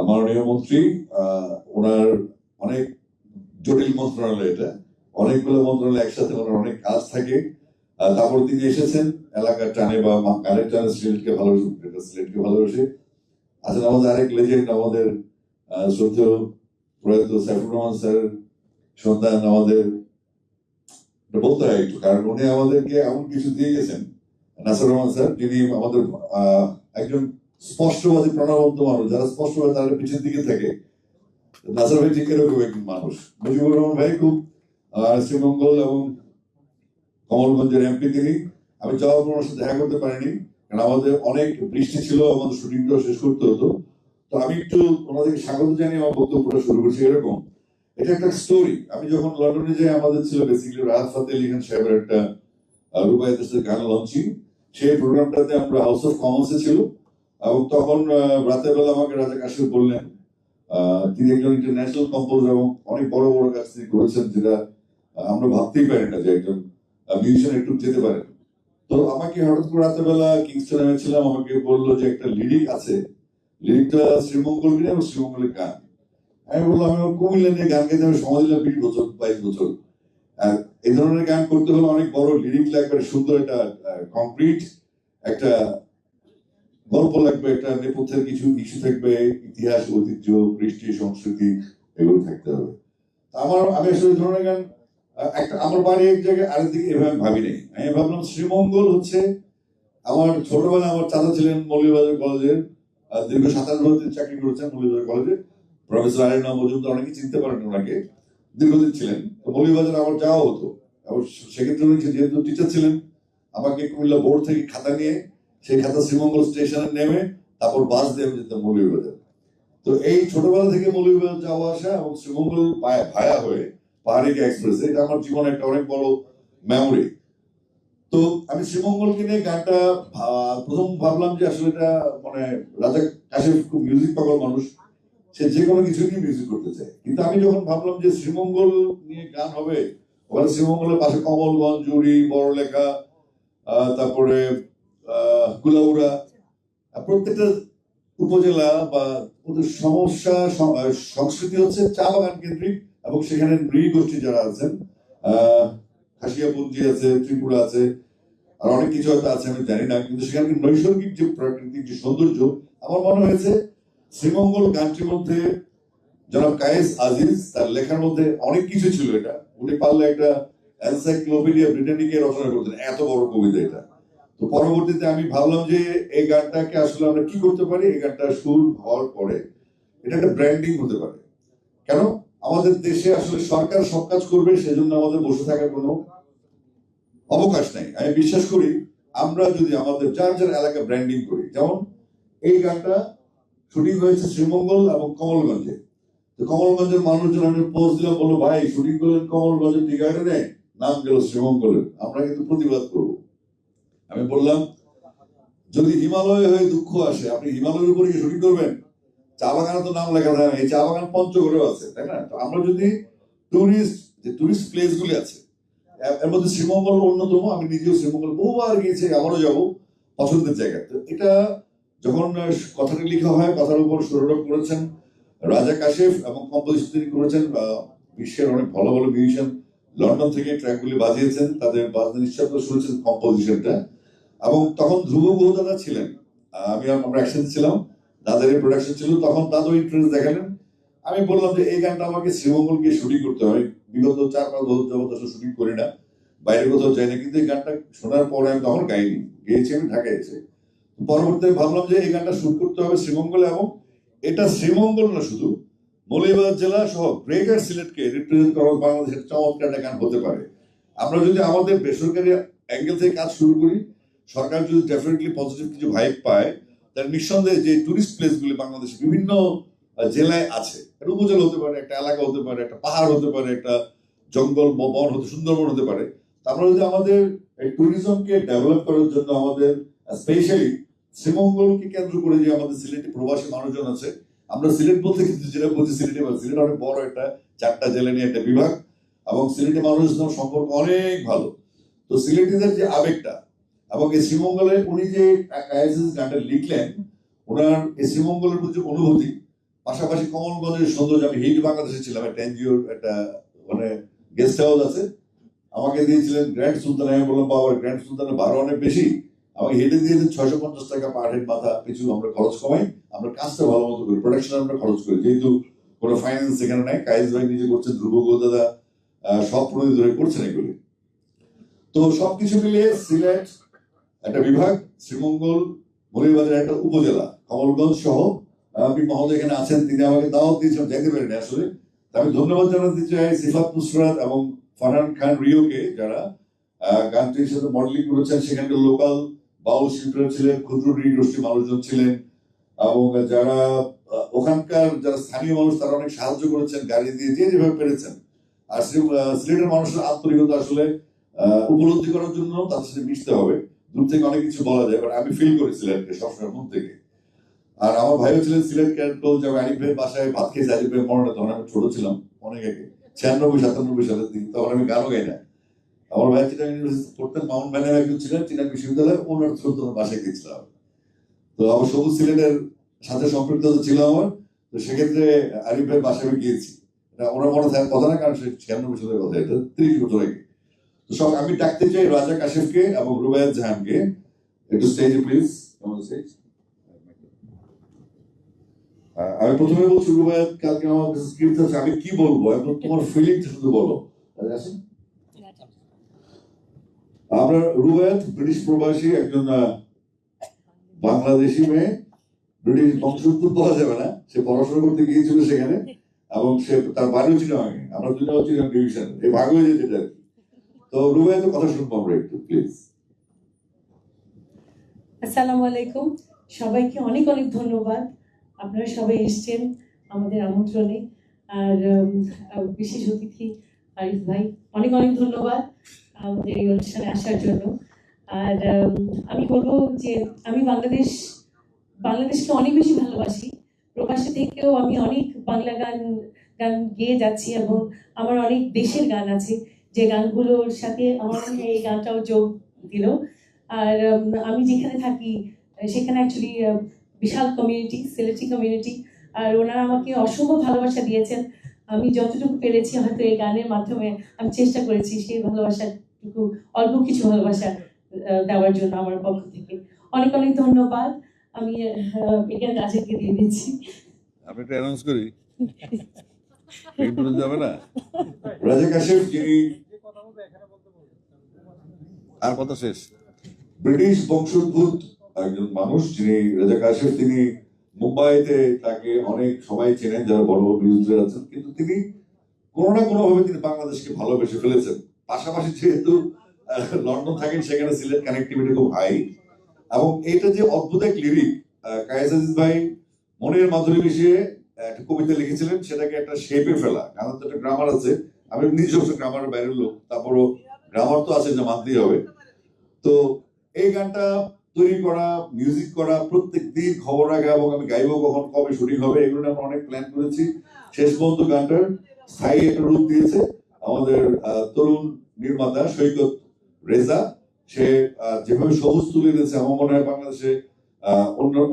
মাননীয় মন্ত্রী ওনার অনেক জটিল মন্ত্রণালয়, এটা অনেকগুলো মন্ত্রণালয় একসাথে, ওনার অনেক কাজ থাকে। তারপর তিনি এসেছেন এলাকার টানে বা গানের টানে সিলেটকে ভালোবেসে আছেন আমাদের আরেক লেজেন্ড, আমাদের শ্রদ্ধেয় প্রয়াত সাইফুর রহমান স্যার সন্তান। আমাদের বলতে হয় একটু, কারণ উনি আমাদেরকে এমন কিছু দিয়ে গেছেন, নাসির রহমান স্যার, যিনি আমাদের একজন স্পষ্টবাদী প্রাণবন্ত মানুষ। যারা স্পষ্টবাদী তাদের পিছের দিকে থাকে, নাসির ভাই ঠিক এরকম একজন মানুষ। মুজিবুর রহমান ভাই খুব শ্রীমঙ্গল এবং কমলগঞ্জের এমপি তিনি। আমি যাওয়ার পর ওনার সাথে দেখা করতে পারিনি, কারণ আমাদের অনেক বৃষ্টি ছিল, আমাদের শুটিংটাও শেষ করতে হতো। তো আমি একটু ওনাদেরকে স্বাগত জানিয়ে আমার বক্তব্যটা শুরু করছি। এরকম এটা একটা স্টোরি। আমি যখন লন্ডনে যাই, আমাদের ছিল বেসিক্যালি রাহাত ফাতে আলী খান সাহেবের একটা রুবাইয়াতের সাথে গান লঞ্চিং। সেই প্রোগ্রামটাতে আমরা হাউস অফ কমন্সে ছিল, এবং তখন রাতের বেলা আমাকে রাজা কাশিফ বললেন, তিনি একজন ইন্টারন্যাশনাল কম্পোজার এবং অনেক বড় বড় কাজ তিনি করেছেন, যেটা আমরা ভাবতেই পারি না যে একজন মিউজিশিয়ান একটু যেতে পারেন। তো আমাকে হঠাৎ করে রাতের বেলা কিংস্টনে ছিলাম, আমাকে বললো যে একটা লিরিক আছে, লিরিকটা শ্রীমঙ্গল কিনে এবং শ্রীমঙ্গলের গান। আমি বললাম, আমি কুমিল্লা নিয়ে গান গাইতে আমি সময় দিলাম 20 বছর 22 বছর। আর এই ধরনের গান করতে হলে অনেক বড় লিরিক লাগবে, সুন্দর একটা কমপ্লিট একটা গল্প লাগবে, একটা নেপথ্যের কিছু ইস্যু থাকবে, ইতিহাস, ঐতিহ্য, কৃষ্টি, সংস্কৃতি, এগুলো থাকতে হবে। আমি আসলে ধরনের গান একটা আমার বাড়ি এক জায়গায় আরেক দিকে এভাবে ভাবি নাই। আমি ভাবলাম শ্রীমঙ্গল হচ্ছে আমার ছোটবেলায় আমার চাচা ছিলেন মৌলভীবাজার কলেজের, দীর্ঘ 27 বছর চাকরি করেছেন মৌলভীবাজার কলেজে। প্রফেসর আরিনা মজুমদার, অনেকে চিনতে পারেন ওনাকে, দীর্ঘদিন ছিলেন। তো মৌলভীবাজার আমার যাওয়া হতো, এবং সেক্ষেত্রে উনি যেহেতু টিচার ছিলেন, আমাকে কুমিল্লা বোর্ড থেকে খাতা নিয়ে সেই খাতা শ্রীমঙ্গল স্টেশনে নেমে তারপর বাস দিয়ে আমি যেতাম মৌলভীবাজার। তো এই ছোটবেলা থেকে মৌলভীবাজার যাওয়া আসা এবং শ্রীমঙ্গল ভায়া হয়ে পাহাড়ি এক্সপ্রেসে, এটা আমার জীবনে একটা অনেক বড় মেমোরি। তো আমি শ্রীমঙ্গলকে নিয়ে গানটা প্রথম ভাবলাম যে আসলে এটা মানে রাজা কাশিফ খুব মিউজিক পাগল মানুষ, সে যে কোনো কিছু নিয়ে মিউজিক করতে চায়। কিন্তু আমি যখন ভাবলাম যে শ্রীমঙ্গল নিয়ে গান হবে, ওখানে শ্রীমঙ্গলের পাশে কমলগঞ্জ, জুড়ি, বড়লেখা, তারপরে কুলাউড়া, প্রত্যেকটা উপজেলা বা ওদের সমস্যা সংস্কৃতি হচ্ছে চা বাগান কেন্দ্রিক, এবং সেখানে নৃগোষ্ঠী যারা আছেন, খাসিয়াপুঞ্জি আছে, ত্রিপুরা আছে, আর অনেক কিছু হয়তো আছে আমি জানি না, কিন্তু সেখানে নৈসর্গিক যে প্রাকৃতিক যে সৌন্দর্য, আমার মনে হয়েছে শ্রীমঙ্গল গানটির মধ্যে জনাব কায়েস আজিজ তার লেখার মধ্যে অনেক কিছু ছিল। এটা উনি পারলে একটা এনসাইক্লোপিডিয়া ব্রিটানিকে রচনা করতেন, এত বড় কবিতা এটা। তো পরবর্তীতে আমি ভাবলাম যে এই গানটাকে আসলে আমরা কি করতে পারি, এই গানটা সুর হওয়ার পরে এটা একটা ব্র্যান্ডিং হতে পারে। কেন আমাদের দেশে আসলে সরকার সব কাজ করবে, সেজন্য আমাদের বসে থাকার কোনো অবকাশ নাই। আমি বিশ্বাস করি আমরা যদি আমাদের যার যার এলাকা ব্র্যান্ডিং করি, যেমন এই গানটা শুটিং হয়েছে শ্রীমঙ্গল এবং কমলগঞ্জে। তো কমলগঞ্জের মানুষজন, আমি পোস্ট দিলাম, বললো ভাই শুটিং করলেন কমলগঞ্জের, ঠিক আছে নেই, নাম গেল শ্রীমঙ্গলের, আমরা কিন্তু প্রতিবাদ করব। আমি বললাম, যদি হিমালয় হয়ে দুঃখ আসে, আপনি হিমালয়ের উপরে কি শুটিং করবেন? চা বাগানে তো নাম লেখা থাকে, এই চা বাগান পঞ্চগড়েও আছে, তাই না? তো আমরা যদি টুরিস্ট প্লেস গুলি আছে, এর মধ্যে শ্রীমঙ্গল অন্যতম। আমি নিজেও শ্রীমঙ্গল বহুবার গিয়েছি, আবারও যাবো, পছন্দের জায়গা। তো এটা যখন কথাটা লেখা হয়, কথার উপর সুরারোপ করেছেন রাজা কাশিফ, এবং কম্পোজিশন তিনি করেছেন বিশ্বের অনেক ভালো ভালো মিউজিশিয়ান লন্ডন থেকে ট্র্যাকগুলি বাজিয়েছেন, তাদের বাজনা নিঃশব্দ শুনেছেন কম্পোজিশনটা। এবং তখন ধ্রুব গুহ দাদা ছিলেন, আমরা একসাথে ছিলাম, দাদার প্রোডাকশন ছিল, তখন দাদু ইন্টারেস্ট দেখালেন। আমি বললাম যে এই গানটা আমাকে শ্রীমঙ্গল গিয়ে শুটিং করতে হয়। বিগত 4-5 বছর যাবত আসলে শুটিং করি না, বাইরে কোথাও যাই না, কিন্তু এই গানটা শোনার পরে আমি তখন গাইনি, গেয়েছি আমি ঢাকায় এসে। পরবর্তীতে ভাবলাম যে এই গানটা শুট করতে হবে শ্রীমঙ্গলে, এবং এটা শ্রীমঙ্গল না, শুধু মৌলভীবাজার জেলা সহ গ্রেটার সিলেটকে রিপ্রেজেন্ট করা বাংলাদেশের চমৎকার একটা গান হতে পারে। আমরা যদি আমাদের বেসরকারি অ্যাঙ্গেল থেকে কাজ শুরু করি, সরকার যদি ডেফিনেটলি পজিটিভ কিছু ভাইব পায়, তাহলে নিঃসন্দেহে যে টুরিস্ট প্লেসগুলি বাংলাদেশের বিভিন্ন জেলায় আছে, একটা উপজেলা হতে পারে, একটা এলাকা হতে পারে, একটা পাহাড় হতে পারে, একটা জঙ্গল বন হতে, সুন্দরবন হতে পারে। আমরা যদি আমাদের ট্যুরিজমকে ডেভেলপ করার জন্য আমাদের স্পেশালি শ্রীমঙ্গলকে কেন্দ্র করে যে আমাদের সিলেটে প্রবাসী মানুষজন আছে, আমরা সিলেট বলতে কিন্তু যেটা বলছি সিলেটে, সিলেট অনেক বড় একটা 4টা জেলা নিয়ে একটা বিভাগ, এবং সিলেটি মানুষের সম্পর্ক অনেক ভালো। তো সিলেটিদের যে আবেগটা, এবং এই শ্রীমঙ্গলের উনি যে গানটা লিখলেন, ওনার এই শ্রীমঙ্গলের প্রতি অনুভূতি, পাশাপাশি কমলগঞ্জের সৌন্দর্য, আমি হিট বাংলাদেশে ছিলাম, একটা এনজিওর একটা মানে গেস্ট হাউস আছে, আমাকে দিয়েছিলেন গ্র্যান্ড সুলতান। আমি বললাম বাবা গ্র্যান্ড সুলতানের ভাড়া অনেক বেশি, আমাকে হেঁটে দিয়েছেন 650 টাকা পার হেড মাথা পিছু, আমরা খরচ কমাই, আমরা কাজটা ভালো মতো করি, প্রোডাকশন আমরা খরচ করি, যেহেতু কোনো ফাইন্যান্স এখানে নাই। কায়েস ভাই নিজে করছেন, ধ্রুব দাদা সব প্রণীত ধরে করছেন এগুলি। তো সবকিছু মিলিয়ে সিলেট একটা বিভাগ, শ্রীমঙ্গল, মৌলভীবাজার একটা উপজেলা, কমলগঞ্জ সহ। আপনি মহোদয় এখানে আছেন, তিনি আমাকে দাওয়াত দিয়েছেন, যেতে পারেনি আসলে। আমি ধন্যবাদ জানাতে চাই সিফাত নুসরাত এবং ফারহান খান রিওকে, যারা গানটির সাথে মডেলিং করেছেন। সেখানকার লোকাল বাউল শিল্পীরা ছিলেন, ক্ষুদ্র নৃগোষ্ঠী মানুষজন ছিলেন, এবং যারা ওখানকার যারা স্থানীয় মানুষ তারা অনেক সাহায্য করেছেন গাড়ি দিয়ে, যে যেভাবে পেরেছেন। আর সিলেটের মানুষের আন্তরিকতা আসলে উপলব্ধি করার জন্য তাদের সাথে মিশতে হবে। দূর থেকে অনেক কিছু বলা যায়, বাট আমি ফিল করি সিলেটকে সবসময় মন থেকে। আর আমার ভাইও ছিলেন সিলেট ক্যারেক্টর, যেমন আরিফ ভাইয়ের বাসায় ভাত খেয়েছে আরিফ ভাইয়ের মরণে, তখন আমি ছোট ছিলাম অনেক আগে, 96-97 সালের দিন, তখন আমি গানও গাই না। আমার ভাই চিটাং ইউনিভার্সিটি পড়তেন, মাউন্ট ভ্যানের একজন ছিলেন চিটাং বিশ্ববিদ্যালয়ে, ওনার থ্রু তোমার বাসায় গিয়েছিলাম। তো আমার সবুজ সিলেটের সাথে সম্পৃক্ত ছিল আমার, তো সেক্ষেত্রে আরিফ ভাইয়ের বাসায় আমি গিয়েছি। এটা ওনার মনে থাকার কথা না, কারণ সে 96 সালের কথা, এটা 30 বছর আগে। তো সব আমি ডাকতে চাই রাজা কাশেফকে এবং রুবায়েত জাহানকে, একটু স্টেজে প্লিজ। আমি প্রথমে বলছি রুবায়েত, কালকে আমার কাছে স্ক্রিপ্ট আছে, আমি কি বলবো এখন তোমার ফিলিংটা শুধু বলো। আমরা রুবায়েত ব্রিটিশ প্রবাসী একজন বাংলাদেশি মেয়ে, ব্রিটিশ বংশোদ্ভূত বলা যাবে না, সে পড়াশোনা করতে গিয়েছিল সেখানে, এবং সে তার বাড়িও ছিল আমি, আমরা দুজন হচ্ছে ডিভিশন, এই ভাগ হয়ে যেতে আর কি। তো রুবায়েতের কথা শুনবো আমরা একটু প্লিজ। আসসালামু আলাইকুম, সবাইকে অনেক অনেক ধন্যবাদ, আপনারা সবাই এসছেন আমাদের আমন্ত্রণে। আর বিশেষ অতিথি আরিফ ভাই, অনেক অনেক ধন্যবাদ আমাদের এই অনুষ্ঠানে আসার জন্য। আর আমি বলবো যে আমি বাংলাদেশকে অনেক বেশি ভালোবাসি, প্রবাসী থেকেও আমি অনেক বাংলা গান গেয়ে যাচ্ছি, এবং আমার অনেক দেশের গান আছে যে গানগুলোর সাথে আমার মনে হয় এই গানটাও যোগ দিল। আর আমি যেখানে থাকি সেখানে অ্যাকচুয়ালি বিশাল কমিউনিটি, সিলেটি কমিউনিটি, আর ওনারা আমাকে অসম্ভব ভালোবাসা দিয়েছেন। আমি যতটুকু পেরেছি হয়তো এই গানের মাধ্যমে আমি চেষ্টা করেছি সেই ভালোবাসাটুকু, অল্প কিছু ভালোবাসা দেওয়ার জন্য আমার পক্ষ থেকে অনেক অনেক ধন্যবাদ। আমি এখানে রাজাকে দিয়ে দিচ্ছি। আপনি একটা অ্যানাউন্স করি যাবে না, রাজা কাশেফ যিনি, আর কথা শেষ, ব্রিটিশ বংশোদ্ভূত একজন মানুষ যিনি রাজা কাশেফ, তিনি মুম্বাইতে তাকে অনেক সবাই চেনেন যারা বড় বড় বিরোধীরা আছেন, কিন্তু তিনি কোনো না কোনো ভাবে তিনি বাংলাদেশকে ভালোবেসে ফেলেছেন। পাশাপাশি যেহেতু লন্ডন থাকেন, সেখানে সিলেট কানেক্টিভিটি খুব হাই, এবং এটা যে অদ্ভুত এক লিরিক, কায়েস আজিজ ভাই মনের মাধুরী মিশিয়ে একটা কবিতা লিখেছিলেন, সেটাকে একটা শেপে ফেলা, কারণ তো একটা গ্রামার আছে, আমি নিজস্ব গ্রামারের বাইরের লোক, তারপরও গ্রামার তো আছে, যা মানতেই হবে। তো এই গানটা তৈরি করা, মিউজিক করা, প্রত্যেক দিন খবর রাখা, এবং আমি গাইবো কখন, কবে শুটিং হবে, এগুলো আমরা অনেক প্ল্যান করেছি। শেষ পর্যন্ত গানটার স্থায়ী একটা রূপ দিয়েছে আমাদের তরুণ নির্মাতা সৈকত রেজা। সে যেভাবে সবুজ তুলে দিয়েছে, আমার মনে হয় বাংলাদেশে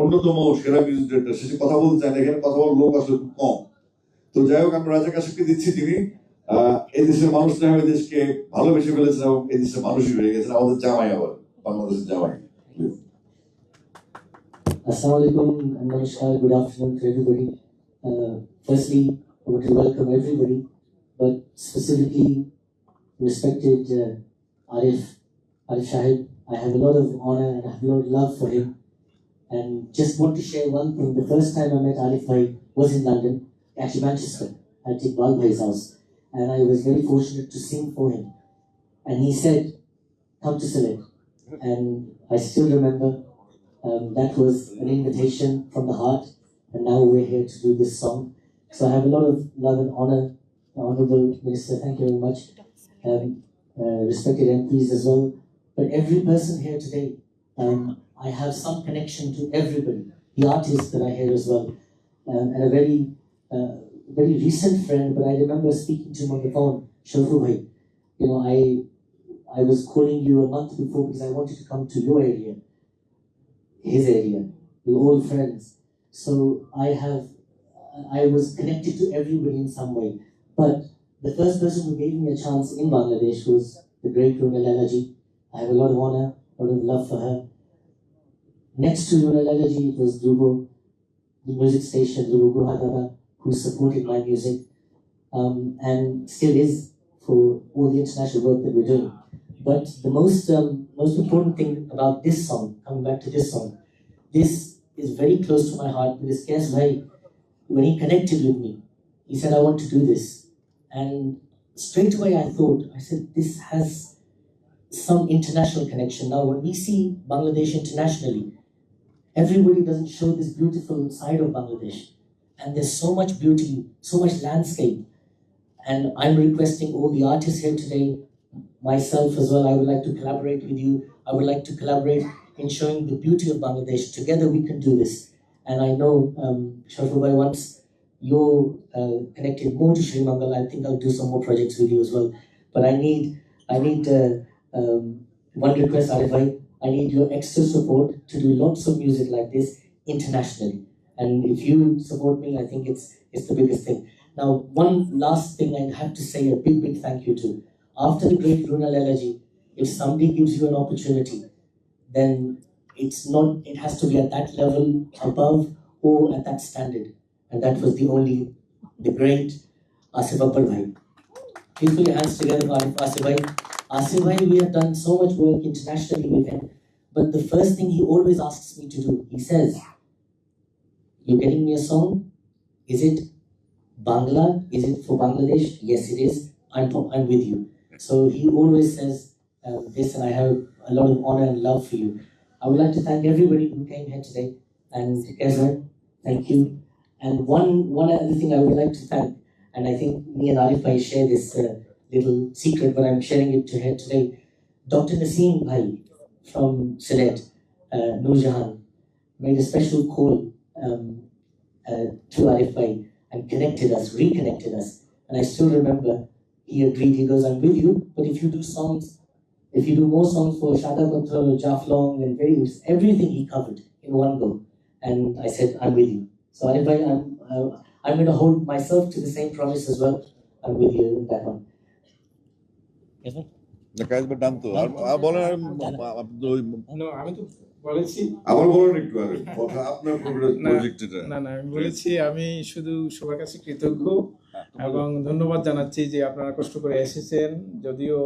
অন্যতম সেরা মিউজিক ডিরেক্টর। শেষে কথা বলতে চায় না, এখানে কথা বলার লোক আসলে খুব কম। তো যাই হোক, আমরা রাজা কাশেফকে দিচ্ছি, তিনি এই দেশের মানুষ না হয়ে দেশকে ভালোবেসে ফেলেছেন, এবং এই দেশের মানুষই হয়ে গেছেন, আমাদের জামাই, আবার বাংলাদেশের জামাই। Assalamu alaikum and namaskar, good afternoon to everybody. Firstly, I want to welcome everybody, but specifically respected Arif Shahid. I have a lot of honor and I have a lot of love for him, and just want to share one thing. The first time I met Arif Bhai was in London, actually Manchester, at Iqbal Bhai's house, and I was very fortunate to sing for him, and he said, come to Sylhet, and I still remember that was an invitation from the heart, and now we're here to do this song. So I have a lot of love and honor, Honorable Minister, thank you very much, respected MPs as well, but every person here today, I have some connection to everybody, the artists that are here as well, and a very recent friend, but I remember speaking to him on the phone, Shofu Bhai, you know, I was calling you a month before because I wanted to come to your area, his area, we're all friends. So I have I was connected to everybody in some way. But the first person who gave me a chance in Bangladesh was the great Runa Lalaji. I have a lot of honor, a lot of love for her. Next to Runa Lalaji, it was Dhruvo, the music station, Dhruvo Guhadara, who supported my music and still is for all the international work that we're doing. But the most important thing about this song, coming back to this song, this is very close to my heart because Kes Bhai, when he connected with me, he said, I want to do this. And straight away I said, this has some international connection. Now, when we see Bangladesh internationally, everybody doesn't show this beautiful side of Bangladesh. And there's so much beauty, so much landscape. And I'm requesting all the artists here today, myself as well, I would like to collaborate with you. I would like to collaborate in showing the beauty of Bangladesh. Together we can do this. And I know, Sharfubai, once you're connected more to Sri Mangal, I think I'll do some more projects with you as well. But I need one request, Arif bhai, I need your extra support to do lots of music like this internationally. And if you support me, I think it's the biggest thing. Now, one last thing I have to say a big thank you to. After the great Runa Lalaji, if somebody gives you an opportunity, then it has to be at that level above or at that standard. And that was the great Asif Akbar bhai. Please put your hands together for Asif bhai. Asif bhai, we have done so much work internationally with him, but the first thing he always asks me to do, he says, you're getting me a song? Is it Bangla? Is it for Bangladesh? Yes, it is. I'm with you. So he always says this, and I have a lot of honor and love for you. I would like to thank everybody who came here today, and Ezra, thank you. And one other thing I would like to thank, and I think me and Arif bhai share this little secret, but I'm sharing it to here today. Dr. Naseem bhai from Sylhet, Noor Jahan, made a special call to Arif bhai and reconnected us. And I still remember he agreed, he goes, I'm with you, but if you do more songs for Shada Pathar, Jaflong, and various, everything he covered in one go. And I said, I'm with you. So Arif bhai, I'm going to hold myself to the same promise as well. I'm with you in that one. Yes, sir? আমি বলেছি আমি শুধু সবার কাছে কৃতজ্ঞ এবং ধন্যবাদ জানাচ্ছি যে আপনারা কষ্ট করে এসেছেন। যদিও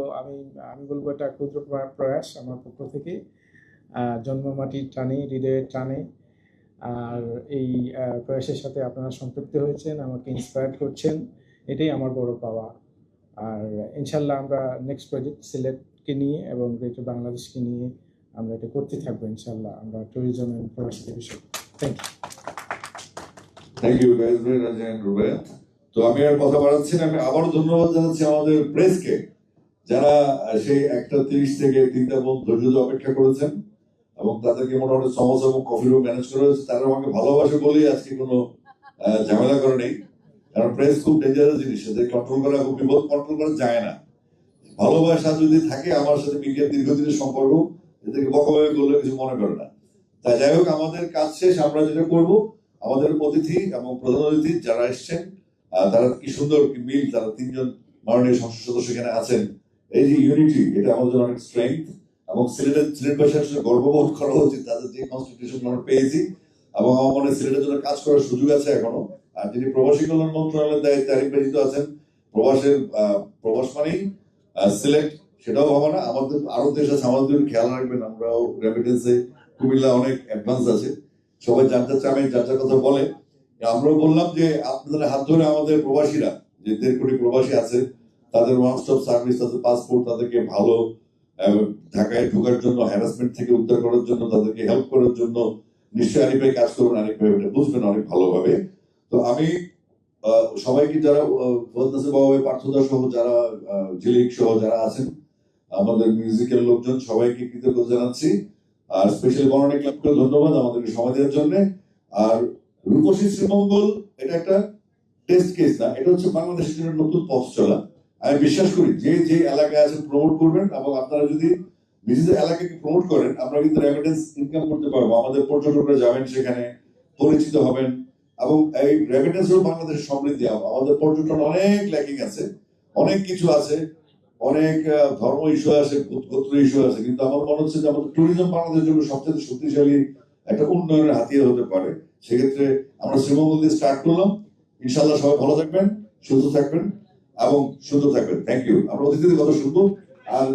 আমি বলবো এটা ক্ষুদ্র প্রয়াস আমার পক্ষ থেকে, জন্মমাটির টানে, হৃদয়ের টানে। আর এই প্রয়াসের সাথে আপনারা সম্পৃক্ত হয়েছেন, আমাকে ইন্সপায়ার করছেন, এটাই আমার বড় পাওয়া। আর ইনশাল্লাহ আমরা নেক্সট প্রজেক্ট সিলেটকে নিয়ে এবং গ্রেটার বাংলাদেশকে নিয়ে আমরা এটা করতে থাকবো ইনশাল্লাহ। আমরা ট্যুরিজম এন্ড প্রবাসীদের বিষয়। Thank you guys, very nice and Rubel. তো আমি আর কথা বাড়াচ্ছি না, আমি আবারও ধন্যবাদ জানাচ্ছি আমাদের প্রেসকে, যারা সেই 1:30 থেকে 3টা পর্যন্ত ধৈর্য অপেক্ষা করেছেন এবং তাদেরকে মোটামুটি সমস্যা এবং কফিরও ম্যানেজ করে হয়েছে। তারা আমাকে ভালোবাসে বলেই আজকে কোনো ঝামেলা করে নেই, কারণ প্রেস খুব ডেঞ্জারাস জিনিস, এদের কন্ট্রোল করা খুব বিপদ, কন্ট্রোল করা যায় না। ভালোবাসা যদি থাকে, আমার সাথে মিডিয়ার দীর্ঘদিনের সম্পর্ক, এদেরকে বকবকে করলে কিছু মনে করে না। তাই যাই হোক, আমাদের কাজ শেষ। আমরা যেটা করব, আমাদের অতিথি এবং প্রধান অতিথি যারা এসছেন তারা কি সুন্দর কি মিল, তারা 3জন মাননীয় সংসদ সদস্য এখানে আছেন। এই যে ইউনিটি, এটা আমাদের জন্য অনেক স্ট্রেংথ এবং সিলেটবাসীর আসলে গর্ববোধ করা উচিত তাদের যে কনস্টিটিউশন আমরা পেয়েছি, এবং আমার মনে হয় সিলেটের জন্য কাজ করার সুযোগ আছে এখনো। আর যিনি প্রবাসী কল্যাণ মন্ত্রণালয়ের দায়িত্বে আরিফ ভাই আছেন, প্রবাস মানেই সিলেট, সেটাও ভাবা না। আমাদের আরো দেশ আছে, আমাদের খেয়াল রাখবেন। আমরাও রেমিটেন্সে কুমিল্লা অনেক অ্যাডভান্স আছে, সবাই যার যার চামে যার যার কথা বলে। আমরাও বললাম যে আপনাদের হাত ধরে আমাদের প্রবাসীরা, যে 1.5 কোটি প্রবাসী আছে, তাদের ওয়ান স্টপ সার্ভিস, তাদের পাসপোর্ট, তাদেরকে ভালো ঢাকায় ঢোকার জন্য, হ্যারাসমেন্ট থেকে উদ্ধার করার জন্য, তাদেরকে হেল্প করার জন্য নিশ্চয়ই আরিফ ভাই কাজ করবেন। আরিফ ভাই এটা বুঝবেন অনেক ভালোভাবে। তো আমি সবাইকে, যারা বাবা পার্থদা সহ, যারা ঝিলিক সহ যারা আছেন, আমাদের মিউজিক্যাল লোকজন, সবাইকে কৃতজ্ঞতা জানাচ্ছি। আর স্পেশালি বনানী ক্লাবকে ধন্যবাদ আমাদেরকে সময় দেওয়ার জন্য। আর রূপসী শ্রীমঙ্গল এটা একটা টেস্ট কেস না, এটা হচ্ছে বাংলাদেশের জন্য নতুন পথ চলা। আমি বিশ্বাস করি যে এলাকায় আছেন প্রমোট করবেন, এবং আপনারা যদি নিজেদের এলাকাকে প্রমোট করেন, আমরা কিন্তু রেমিটেন্স ইনকাম করতে পারবো। আমাদের পর্যটকরা যাবেন, সেখানে পরিচিত হবেন, এবং এই রেমিটেন্স হলো বাংলাদেশের সমৃদ্ধি। আমাদের পর্যটন অনেক ল্যাকিং আছে, অনেক কিছু আছে, অনেক ধর্ম ইস্যু আছে, গোত্র ইস্যু আছে, কিন্তু আমার মনে হচ্ছে যে আমাদের ট্যুরিজম বাংলাদেশের জন্য সবচেয়ে শক্তিশালী একটা উন্নয়নের হাতিয়ার হতে পারে। সেক্ষেত্রে আমরা শ্রীমঙ্গল দিয়ে স্টার্ট করলাম। ইনশাল্লাহ সবাই ভালো থাকবেন, সুস্থ থাকবেন এবং সুন্দর থাকবেন। Thank you. আমরা অতিথিদের কথা শুনবো। আর